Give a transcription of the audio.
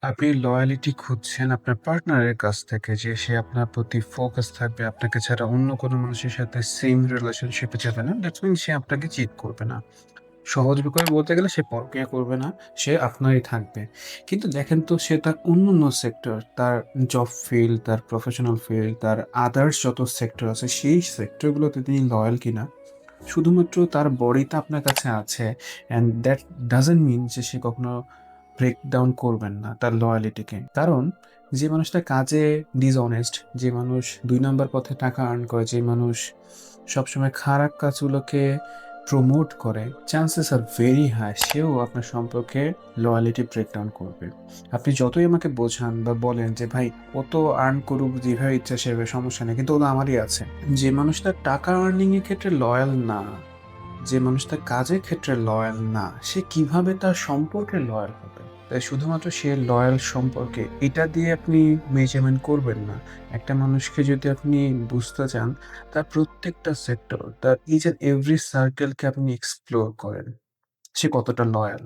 আপনি লয়ালিটি খুঁজছেন আপনার পার্টনারের কাছ থেকে যে সে আপনার প্রতি ফোকাস থাকবে। আপনাকে ছাড়া অন্য কোনো মানুষের সাথে সেম রিলেশনশিপে যাবে না। দ্যাটস মিন সে আপনাকে চিট করবে না। সহজ করে বলতে গেলে সে পরক্রিয়া করবে না। সে আপনারই থাকবে। কিন্তু দেখেন তো সে তার অন্যান্য সেক্টর, তার জব ফিল্ড, তার প্রফেশনাল ফিল্ড, তার আদার্স যত সেক্টর আছে সেই সেক্টরগুলোতে তিনি লয়াল কিনা? শুধুমাত্র তার বডিটা আপনার কাছে আছে অ্যান্ড দ্যাট ডাজন্ট মিন যে সে কখনো ব্রেক ডাউন করবেন না তার লয়ালিটিকে। কারণ যে মানুষটা কাজে ডিসঅনেস্ট, যে মানুষ ২ নাম্বার পথে টাকা আর্ন করে, যে মানুষ সবসময় খারাপ কাজগুলোকে প্রমোট করে, চান্সেস আর ভেরি হাই সেও আপনার সম্পর্কে লয়ালিটি ব্রেকডাউন করবে। আপনি যতই আমাকে বোঝান বা বলেন যে ভাই ও তো আর্ন করুক যেভাবে ইচ্ছা সেভাবে, সমস্যা নেই, কিন্তু ও তো আমারই আছে। যে মানুষটা টাকা আর্নিং এর ক্ষেত্রে লয়াল না, যে মানুষটা কাজের ক্ষেত্রে লয়াল না, সে কিভাবে তার সম্পর্কে লয়াল হবে? তাই শুধুমাত্র সে লয়াল সম্পর্কে এটা দিয়ে আপনি মেজারমেন্ট করবেন না। একটা মানুষকে যদি আপনি বুঝতে চান, তার প্রত্যেকটা সেক্টর, তার ইচ এন্ড এভরি সার্কেলকে আপনি এক্সপ্লোর করেন। সে কতটা লয়াল।